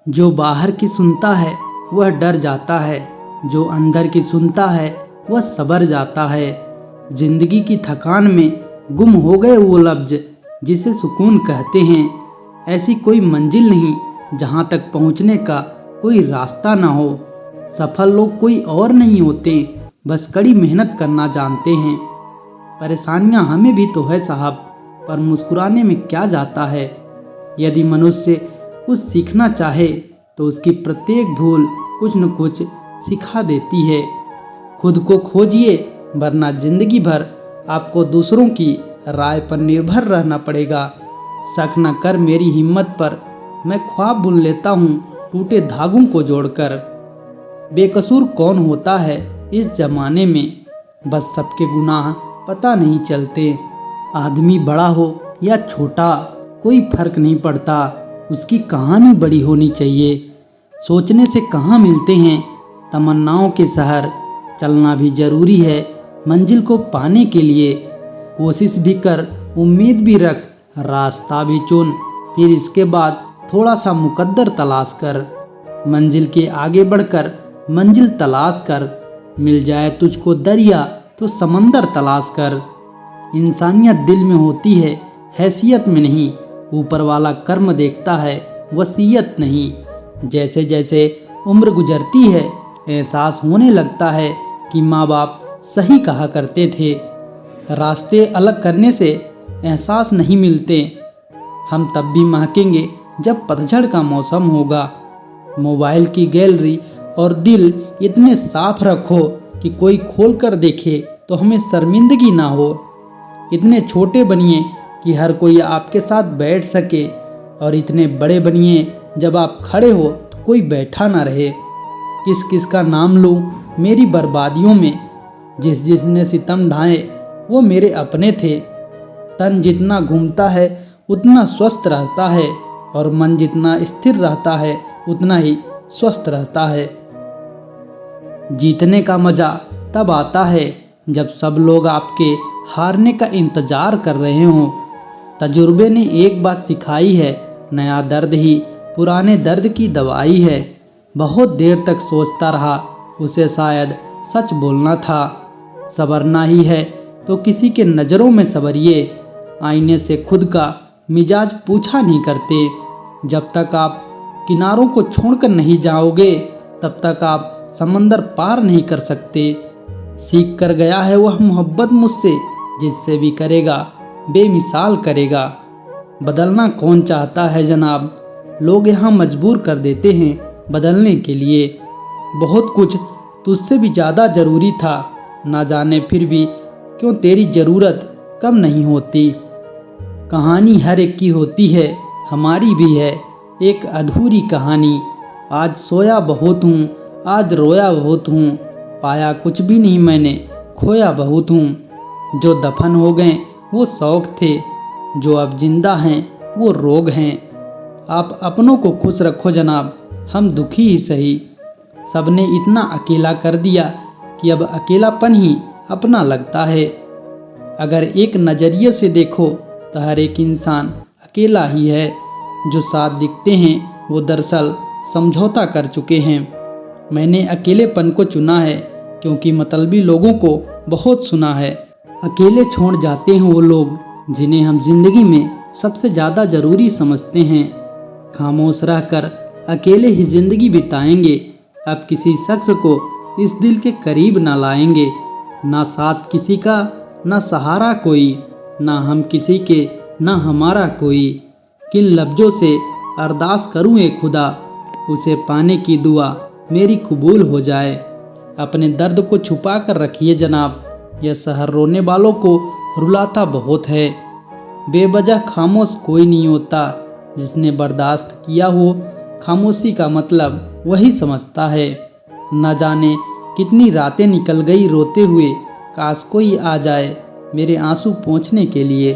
जो बाहर की सुनता है वह डर जाता है, जो अंदर की सुनता है वह सबर जाता है। जिंदगी की थकान में गुम हो गए वो लफ्ज जिसे सुकून कहते हैं। ऐसी कोई मंजिल नहीं जहाँ तक पहुँचने का कोई रास्ता ना हो। सफल लोग कोई और नहीं होते, बस कड़ी मेहनत करना जानते हैं। परेशानियाँ हमें भी तो है साहब, पर मुस्कुराने में क्या जाता है। यदि मनुष्य कुछ सीखना चाहे तो उसकी प्रत्येक भूल कुछ न कुछ सिखा देती है। खुद को खोजिए, वरना जिंदगी भर आपको दूसरों की राय पर निर्भर रहना पड़ेगा। शक न कर मेरी हिम्मत पर, मैं ख्वाब बुन लेता हूँ टूटे धागों को जोड़कर। बेकसूर कौन होता है इस जमाने में, बस सबके गुनाह पता नहीं चलते। आदमी बड़ा हो या छोटा कोई फर्क नहीं पड़ता, उसकी कहानी बड़ी होनी चाहिए। सोचने से कहाँ मिलते हैं तमन्नाओं के शहर, चलना भी जरूरी है मंजिल को पाने के लिए। कोशिश भी कर, उम्मीद भी रख, रास्ता भी चुन, फिर इसके बाद थोड़ा सा मुकद्दर तलाश कर। मंजिल के आगे बढ़कर मंजिल तलाश कर, मिल जाए तुझको दरिया तो समंदर तलाश कर। इंसानियत दिल में होती है, हैसियत में नहीं। ऊपर वाला कर्म देखता है, वसीयत नहीं। जैसे जैसे उम्र गुजरती है, एहसास होने लगता है कि माँ बाप सही कहा करते थे। रास्ते अलग करने से एहसास नहीं मिलते। हम तब भी महकेंगे जब पतझड़ का मौसम होगा। मोबाइल की गैलरी और दिल इतने साफ रखो कि कोई खोल कर देखे तो हमें शर्मिंदगी ना हो। इतने छोटे बनिए कि हर कोई आपके साथ बैठ सके, और इतने बड़े बनिए जब आप खड़े हो तो कोई बैठा ना रहे। किस किस का नाम लूँ मेरी बर्बादियों में, जिस जिसने सितम ढाए वो मेरे अपने थे। तन जितना घूमता है उतना स्वस्थ रहता है, और मन जितना स्थिर रहता है उतना ही स्वस्थ रहता है। जीतने का मज़ा तब आता है जब सब लोग आपके हारने का इंतज़ार कर रहे हों। तजुर्बे ने एक बात सिखाई है, नया दर्द ही पुराने दर्द की दवाई है। बहुत देर तक सोचता रहा, उसे शायद सच बोलना था। संवरना ही है तो किसी के नज़रों में संवरिए। आईने से खुद का मिजाज पूछा नहीं करते। जब तक आप किनारों को छोड़कर नहीं जाओगे, तब तक आप समंदर पार नहीं कर सकते। सीख कर गया है वह मोहब्बत मुझसे, जिससे भी करेगा बेमिसाल करेगा। बदलना कौन चाहता है जनाब, लोग यहाँ मजबूर कर देते हैं बदलने के लिए। बहुत कुछ तुझसे भी ज़्यादा ज़रूरी था, ना जाने फिर भी क्यों तेरी ज़रूरत कम नहीं होती। कहानी हर एक की होती है, हमारी भी है एक अधूरी कहानी। आज सोया बहुत हूँ, आज रोया बहुत हूँ, पाया कुछ भी नहीं मैंने, खोया बहुत हूँ। जो दफन हो गए वो शौक थे, जो अब जिंदा हैं वो रोग हैं। आप अपनों को खुश रखो जनाब, हम दुखी ही सही। सबने इतना अकेला कर दिया कि अब अकेलापन ही अपना लगता है। अगर एक नज़रिए से देखो तो हर एक इंसान अकेला ही है। जो साथ दिखते हैं वो दरअसल समझौता कर चुके हैं। मैंने अकेलेपन को चुना है क्योंकि मतलबी लोगों को बहुत सुना है। अकेले छोड़ जाते हैं वो लोग जिन्हें हम जिंदगी में सबसे ज़्यादा ज़रूरी समझते हैं। खामोश रहकर अकेले ही ज़िंदगी बिताएंगे, अब किसी शख्स को इस दिल के करीब ना लाएंगे। ना साथ किसी का, ना सहारा कोई, ना हम किसी के, ना हमारा कोई। किन लफ्ज़ों से अरदास करूँ ए खुदा, उसे पाने की दुआ मेरी कबूल हो जाए। अपने दर्द को छुपा कर रखिए जनाब, यह शहर रोने वालों को रुलाता बहुत है। बेवजह खामोश कोई नहीं होता, जिसने बर्दाश्त किया हो खामोशी का मतलब वही समझता है। न जाने कितनी रातें निकल गई रोते हुए, काश कोई आ जाए मेरे आंसू पोंछने के लिए।